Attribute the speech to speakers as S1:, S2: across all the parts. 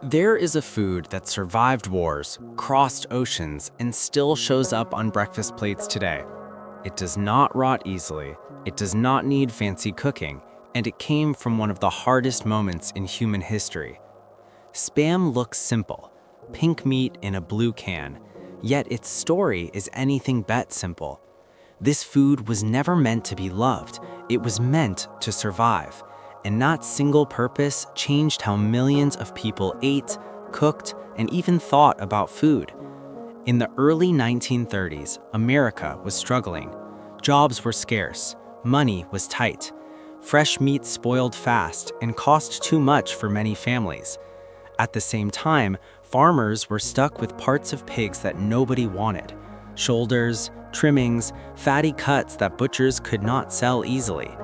S1: There is a food that survived wars, crossed oceans, and still shows up on breakfast plates today. It does not rot easily, it does not need fancy cooking, and it came from one of the hardest moments in human history. Spam looks simple, pink meat in a blue can, yet its story is anything but simple. This food was never meant to be loved, it was meant to survive. And that single purpose changed how millions of people ate, cooked, and even thought about food. In the early 1930s, America was struggling. Jobs were scarce, money was tight. Fresh meat spoiled fast and cost too much for many families. At the same time, farmers were stuck with parts of pigs that nobody wanted. Shoulders, trimmings, fatty cuts that butchers could not sell easily.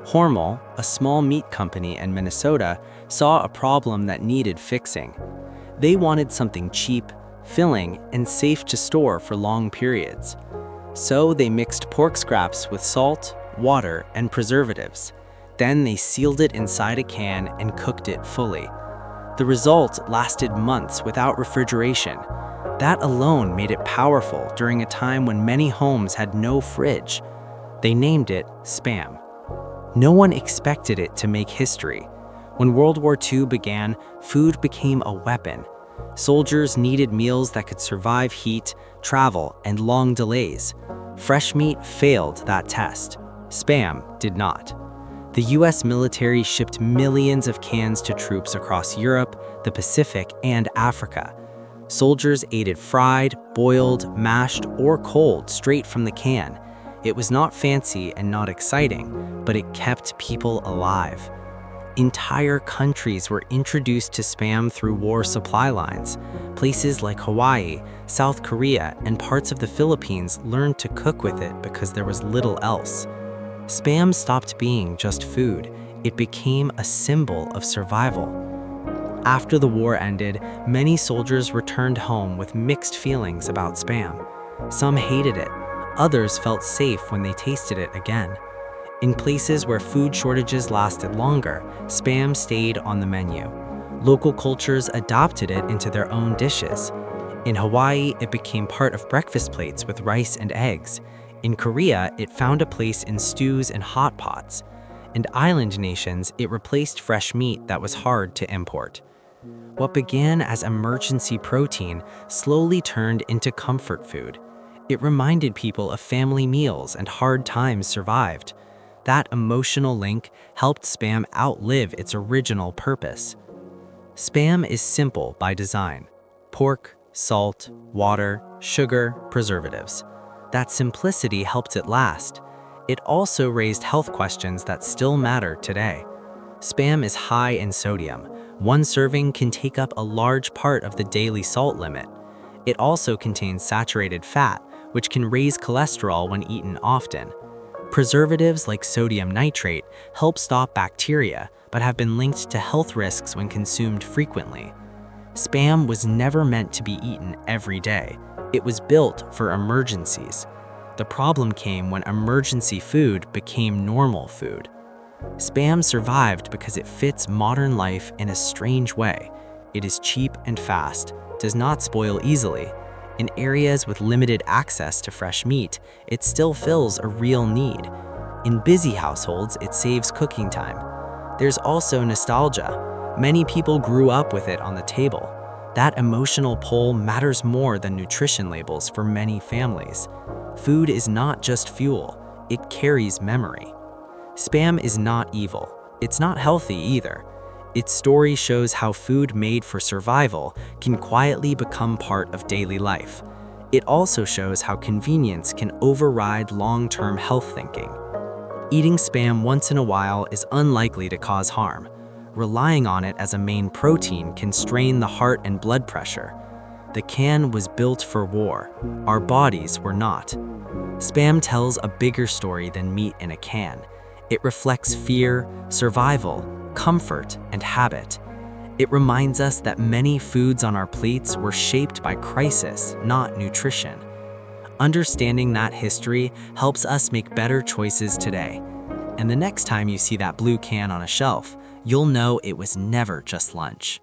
S1: Hormel, a small meat company in Minnesota, saw a problem that needed fixing. They wanted something cheap, filling, and safe to store for long periods. So they mixed pork scraps with salt, water, and preservatives. Then they sealed it inside a can and cooked it fully. The result lasted months without refrigeration. That alone made it powerful during a time when many homes had no fridge. They named it Spam. No one expected it to make history. When World War II began, food became a weapon. Soldiers needed meals that could survive heat, travel, and long delays. Fresh meat failed that test. Spam did not. The US military shipped millions of cans to troops across Europe, the Pacific, and Africa. Soldiers ate it fried, boiled, mashed, or cold straight from the can. It was not fancy and not exciting, but it kept people alive. Entire countries were introduced to Spam through war supply lines. Places like Hawaii, South Korea, and parts of the Philippines learned to cook with it because there was little else. Spam stopped being just food. It became a symbol of survival. After the war ended, many soldiers returned home with mixed feelings about Spam. Some hated it. Others felt safe when they tasted it again. In places where food shortages lasted longer, Spam stayed on the menu. Local cultures adopted it into their own dishes. In Hawaii, it became part of breakfast plates with rice and eggs. In Korea, it found a place in stews and hot pots. In island nations, it replaced fresh meat that was hard to import. What began as emergency protein slowly turned into comfort food. It reminded people of family meals and hard times survived. That emotional link helped Spam outlive its original purpose. Spam is simple by design. Pork, salt, water, sugar, preservatives. That simplicity helped it last. It also raised health questions that still matter today. Spam is high in sodium. One serving can take up a large part of the daily salt limit. It also contains saturated fat, which can raise cholesterol when eaten often. Preservatives like sodium nitrate help stop bacteria, but have been linked to health risks when consumed frequently. Spam was never meant to be eaten every day. It was built for emergencies. The problem came when emergency food became normal food. Spam survived because it fits modern life in a strange way. It is cheap and fast, does not spoil easily. In areas with limited access to fresh meat, it still fills a real need. In busy households, it saves cooking time. There's also nostalgia. Many people grew up with it on the table. That emotional pull matters more than nutrition labels for many families. Food is not just fuel, it carries memory. Spam is not evil. It's not healthy either. Its story shows how food made for survival can quietly become part of daily life. It also shows how convenience can override long-term health thinking. Eating Spam once in a while is unlikely to cause harm. Relying on it as a main protein can strain the heart and blood pressure. The can was built for war. Our bodies were not. Spam tells a bigger story than meat in a can. It reflects fear, survival, comfort, and habit. It reminds us that many foods on our plates were shaped by crisis, not nutrition. Understanding that history helps us make better choices today. And the next time you see that blue can on a shelf, you'll know it was never just lunch.